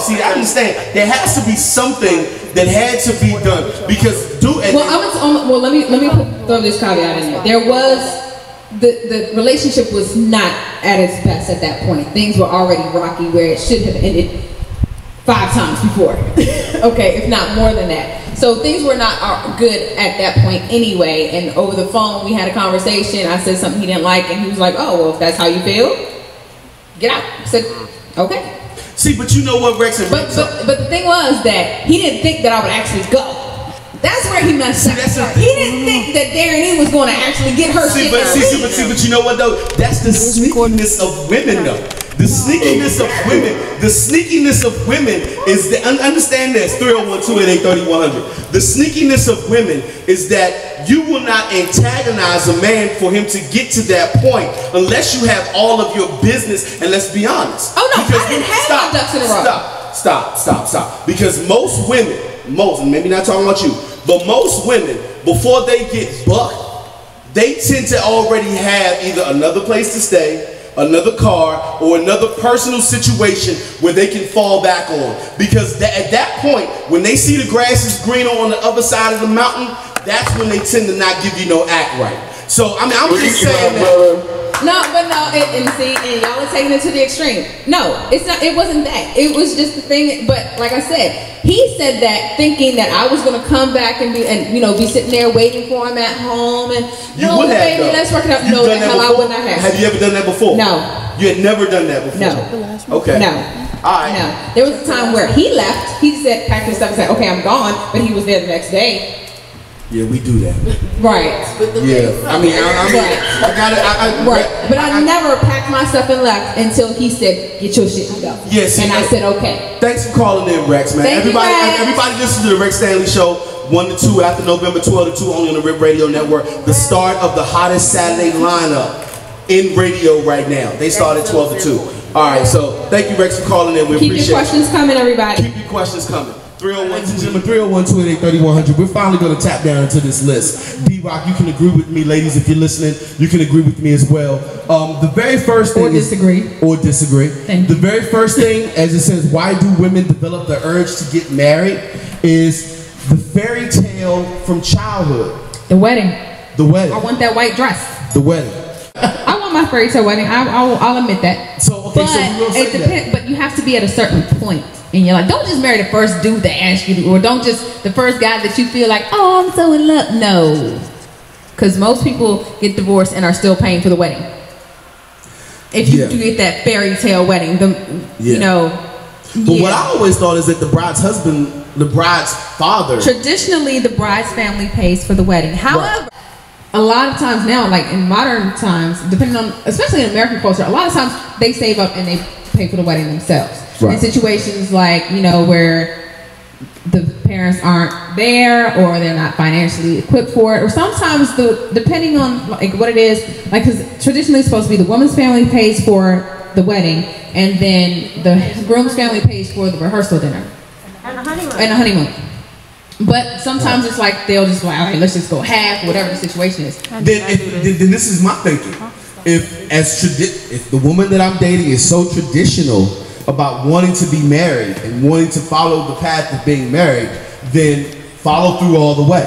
See, I understand. There has to be something that had to be done because well, let me throw this caveat in there. There was the relationship was not at its best at that point. Things were already rocky where it should have ended 5 times before. Okay, if not more than that. So things were not good at that point anyway. And over the phone, we had a conversation. I said something he didn't like, and he was like, "Oh, well, if that's how you feel, get out." I said, "Okay." See, but you know what, Rex? But the thing was that he didn't think that I would actually go. That's where he messed up. He didn't think that Daryn E was going to actually get her shit. But you know what though? That's the sneakiness of women though. The sneakiness of women is the understand this 301-288-3100. The sneakiness of women is that you will not antagonize a man for him to get to that point unless you have all of your business. And let's be honest. Oh no, because I didn't have my ducks in a row. Stop. Because most women, and maybe not talking about you, but most women, before they get bucked, they tend to already have either another place to stay, another car, or another personal situation where they can fall back on. Because at that point, when they see the grass is greener on the other side of the mountain, that's when they tend to not give you no act right. So, I mean, I'm just saying that. No, and y'all are taking it to the extreme. No, it's not. It wasn't that. It was just the thing. But like I said, he said that thinking that I was gonna come back and be sitting there waiting for him at home and baby, let's work it out. No, the hell I would not have. Have you ever done that before? No. You had never done that before. No. Okay. No. All right. No. There was a time where he left. He said, packed his stuff and said, "Okay, I'm gone," but he was there the next day. Yeah, we do that. Right. Yeah. I mean, right. But I never packed my stuff and left until he said, "Get your shit and go." Yes. And I said, "Okay." Thanks for calling in, Rex, man. Everybody listen to the Rex Stanley Show 1 to 2 after November 12 to 2 only on the Rip Radio Network. The start of the hottest Saturday lineup in radio right now. They start at 12 to 2. All right. So thank you, Rex, for calling in. We appreciate it. Keep your questions coming, everybody. Keep your questions coming. 301-288-3100. We're finally going to tap down into this list. D-Rock, you can agree with me, ladies, if you're listening. You can agree with me as well. The very first thing disagree. The very first thing, as it says, why do women develop the urge to get married, is the fairy tale from childhood. The wedding. The wedding. I want that white dress. The wedding. I want my fairy tale wedding. I'll admit that. So, okay, but it depends. But you have to be at a certain point. And you're like, don't just marry the first dude that asks you to, or don't just the first guy that you feel like, oh, I'm so in love. No. Because most people get divorced and are still paying for the wedding. If you do get that fairy tale wedding, But what I always thought is that the bride's father. Traditionally, the bride's family pays for the wedding. However, a lot of times now, like in modern times, depending on, especially in American culture, a lot of times they save up and they pay for the wedding themselves. Right. In situations like, where the parents aren't there or they're not financially equipped for it, or sometimes depending on like what it is, like, because traditionally it's supposed to be the woman's family pays for the wedding and then the groom's family pays for the rehearsal dinner and a honeymoon. But sometimes it's like they'll just like, okay, let's just go half, whatever the situation is. Then this is my thinking. If the woman that I'm dating is so traditional about wanting to be married and wanting to follow the path of being married, then follow through all the way.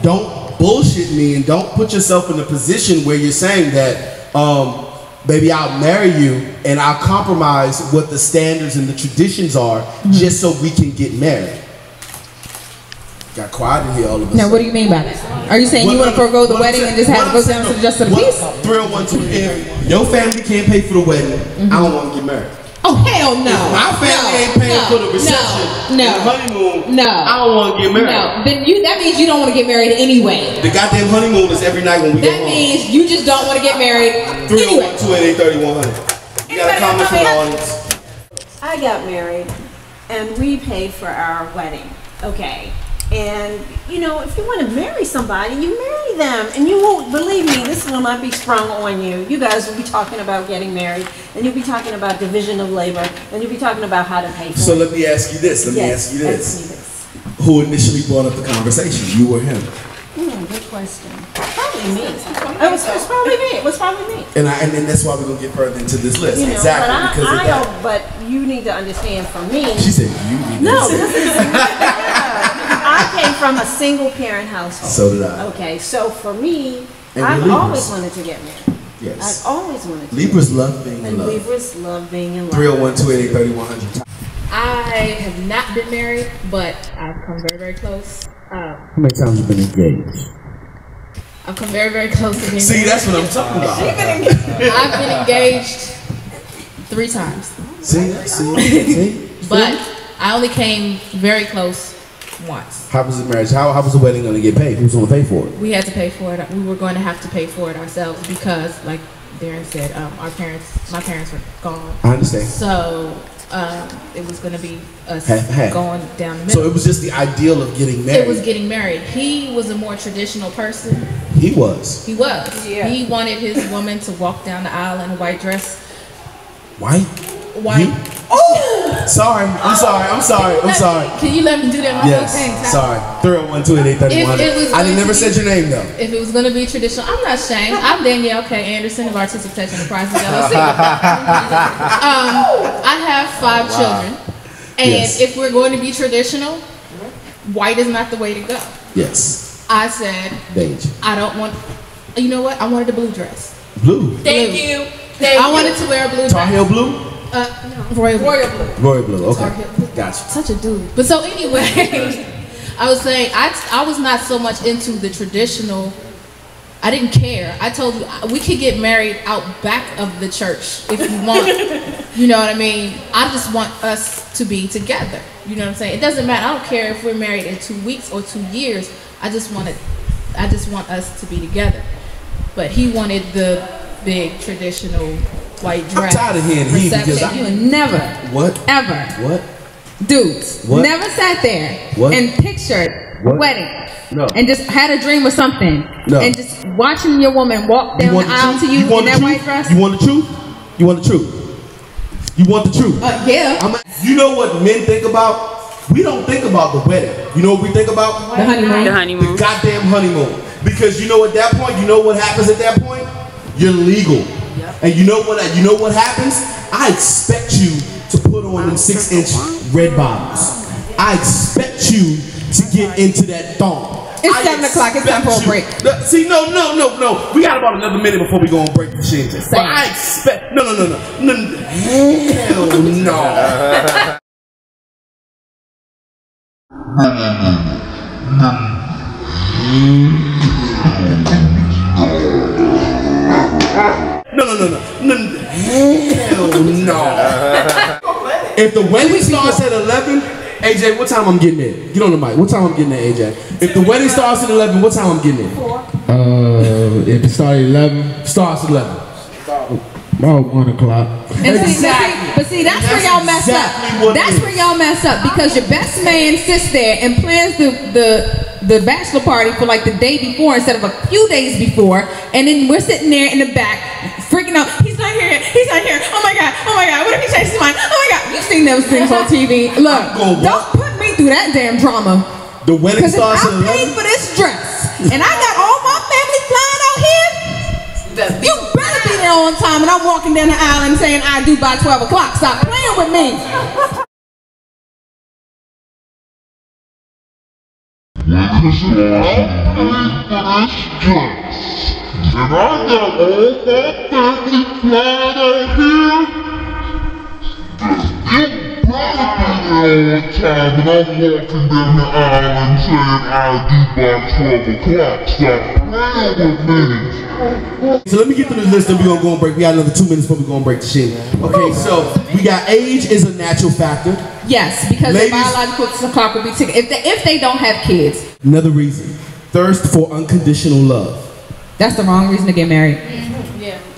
Don't bullshit me and don't put yourself in a position where you're saying that, baby, I'll marry you and I'll compromise what the standards and the traditions are just so we can get married. Got quiet in here all of a sudden. Now, what do you mean by that? Are you saying you want to forego the wedding and just have to go down to just a piece? 301-288. If your family can't pay for the wedding, I don't want to get married. Oh, hell no. If my family ain't paying for the reception and the honeymoon, I don't want to get married. No, then that means you don't want to get married anyway. The goddamn honeymoon is every night when we go home. That means you just don't want to get married 301-288-3100. You got a comment from the audience? I got married and we paid for our wedding. Okay. And, if you want to marry somebody, you marry them. And you won't, believe me, this will not be sprung on you. You guys will be talking about getting married, and you'll be talking about division of labor, and you'll be talking about how to pay for it. So let me ask you this. Ask me this. Who initially brought up the conversation, you or him? Good question. probably me. It's probably me. It was probably me. And that's why we're gonna get further into this list. You know, exactly but because of that. But you need to understand. For me, She said you need no. to This is, I came from a single parent household. So did I. Okay, so for me, And I've we're always Libras. wanted to get married. Yes. I've always wanted to. Libras love being in And love. Libras love being in love. 301-288-3100. I have not been married, but I've come very, very close. How many times have you been engaged? I've come very, very close to being See, married. that's what I'm talking about. I've been engaged 3 times. See? But I only came very close once. How was the marriage? How was the wedding going to get paid? Who's going to pay for it? We had to pay for it. We were going to have to pay for it ourselves because, like Daryn said, my parents were gone. I understand. So it was going to be us Half. going down the middle. So it was just the ideal of getting married. It was getting married. He was a more traditional person. He was. He was. Yeah. He wanted his woman to walk down the aisle in a white dress. White? White. You? Oh! Sorry. I'm sorry. Can you let me do that? Yes. Sorry. 301-288-3100. I never said your name though. If it was going to be traditional, I'm not ashamed. I'm Danielle K. Anderson of Artistic Touch Enterprises LLC. I have 5 children, and Yes. if we're going to be traditional, white is not the way to go. Yes. I said, Beige. I don't want. You know what? I wanted a blue dress. Blue. Thank you. I wanted to wear a blue Tar dress. Heel blue? Royal blue. Royal blue. Okay. Tar Heel blue. Gotcha. Such a dude. But so anyway, I was saying I was not so much into the traditional. I didn't care. I told you we could get married out back of the church if you want. You know what I mean? I just want us to be together. You know what I'm saying? It doesn't matter. I don't care if we're married in 2 weeks or 2 years. I just want us to be together. But he wanted the big traditional white dress. I'm tired of hearing he because reception. You would never, What? ever, What? dudes, What? never sat there What? and pictured What? a wedding. No. And just had a dream or something. No. And just watching your woman walk down the aisle to you in that white dress. You want the truth? You want the truth? You want the truth? Yeah. You know what men think about? We don't think about the wedding. You know what we think about? The honeymoon. The honeymoon. The goddamn honeymoon. Because you know at that point, you know what happens at that point? You're legal. And you know what happens? I expect you to put on them 6-inch red bottoms. I expect you to get into that thong. It's 7 o'clock. It's time for a break. See, no. We got about another minute before we go on break. But I expect no. Hell no. No. Hell no. If the wedding starts at 11, AJ, what time I'm getting there? Get on the mic. What time I'm getting there, AJ? If the wedding starts at 11, what time I'm getting there? If it started at 11, Starts at 11. about 1 o'clock. But see, that's where y'all mess exactly up. what it That's is. where y'all mess up because your best man sits there and plans the bachelor party for like the day before instead of a few days before, and then we're sitting there in the back freaking out. He's not here. Oh my god. What if he changes his mind? Oh my god. You've seen those things on TV. Look, don't put me through that damn drama. The wedding Because if starts at I paid 11. for this dress and I got all my family flying out here, you better be there on time. And I'm walking down the aisle and saying I do by 12 o'clock. Stop playing with me. Because I paid for this dress, and I got all my family flying out here, you better be there on time, and I'm walking down the aisle and saying I do by 12 o'clock. Stop playing with me. So let me get through this list and we're gonna go on break. We got another 2 minutes before we go on break the shit. Okay, so we got age is a natural factor. Yes, because Ladies- the biological clock would be ticking. If they don't have kids, Another reason. Thirst for unconditional love. that's the wrong reason to get married.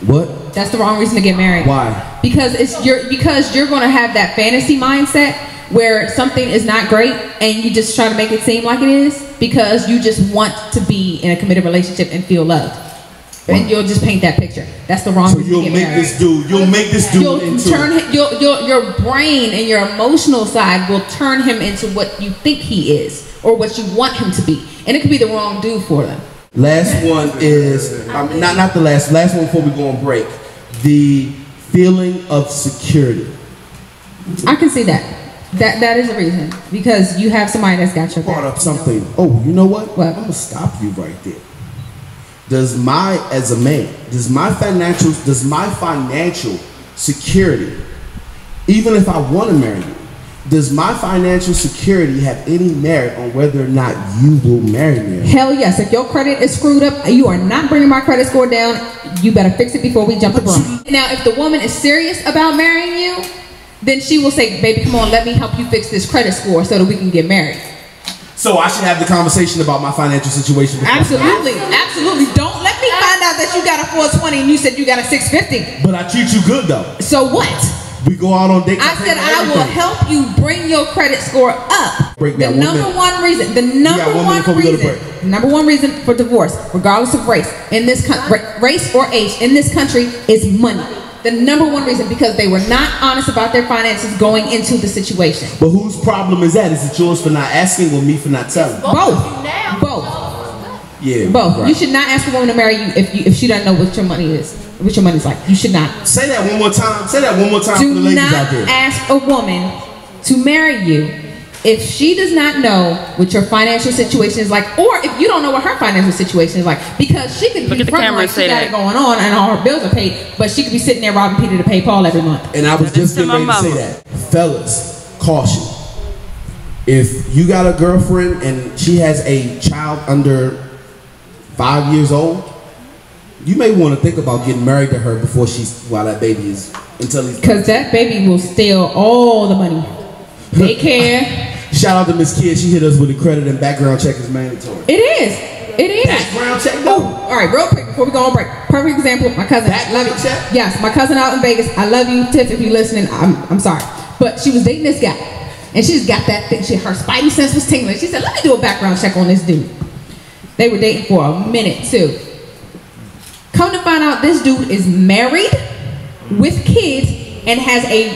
What? That's the wrong reason to get married. Why? Because you're going to have that fantasy mindset where something is not great and you just try to make it seem like it is because you just want to be in a committed relationship and feel loved. And you'll just paint that picture. That's the wrong So reason you'll to get make married. you'll make this dude You'll into turn your brain and your emotional side will turn him into what you think he is or what you want him to be, and it could be the wrong dude for them. Last one is not the last one before we go on break. The feeling of security. I can see that. That is a reason, because you have somebody that's got your back. Brought up something. Oh, you know what? What? I'm gonna stop you right there. Does my financial security, even if I want to marry you, does my financial security have any merit on whether or not you will marry me? Hell yes. If your credit is screwed up, you are not bringing my credit score down. You better fix it before we jump the broom. Now, if the woman is serious about marrying you, then she will say, baby, come on, let me help you fix this credit score so that we can get married. So I should have the conversation about my financial situation. Absolutely. Absolutely. Don't let me find out that you got a 420 and you said you got a 650. But I treat you good, though. So what? We go out on dates. I said I will help you bring your credit score up. The number one reason for divorce, regardless of race, in this race or age in this country, is money. The number one reason, because they were not honest about their finances going into the situation. But whose problem is that? Is it yours for not asking or me for not telling? Both. Yeah. Both. Right. You should not ask a woman to marry you if she doesn't know what your money is. What your money's like. You should not. Say that one more time. Say that one more time for the ladies out there. Do not ask a woman to marry you if she does not know what your financial situation is like, or if you don't know what her financial situation is like, because she could be front like she got it going on and all her bills are paid, but she could be sitting there robbing Peter to pay Paul every month. And I was just getting ready to say that. Fellas, caution. If you got a girlfriend and she has a child under 5 years old, you may want to think about getting married to her before while that baby is, until he's... Because that baby will steal all the money. Daycare. Shout out to Miss Kidd. She hit us with a credit and background check is mandatory. It is. Background check, though. All right, real quick before we go on break. Perfect example. My cousin. Background check? Yes, my cousin out in Vegas. I love you, Tiff. If you're listening, I'm sorry, but she was dating this guy, and she just got that thing. Her spidey sense was tingling. She said, "Let me do a background check on this dude." They were dating for a minute too. Come to find out, this dude is married with kids and has a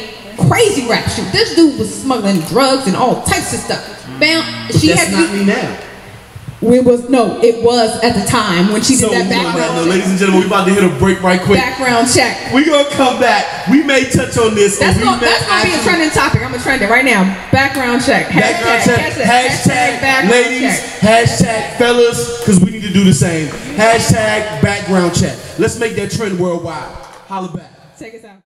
crazy rap shoot. This dude was smuggling drugs and all types of stuff. That's not me now. It was at the time when she did that background check. Ladies and gentlemen, we're about to hit a break right quick. Background check. We're going to come back. We may touch on this. That's going to be a trending topic. I'm going to trend it right now. Background check. Hashtag ladies. Check. Hashtag fellas, because we need to do the same. Hashtag background check. Let's make that trend worldwide. Holla back. Take us out.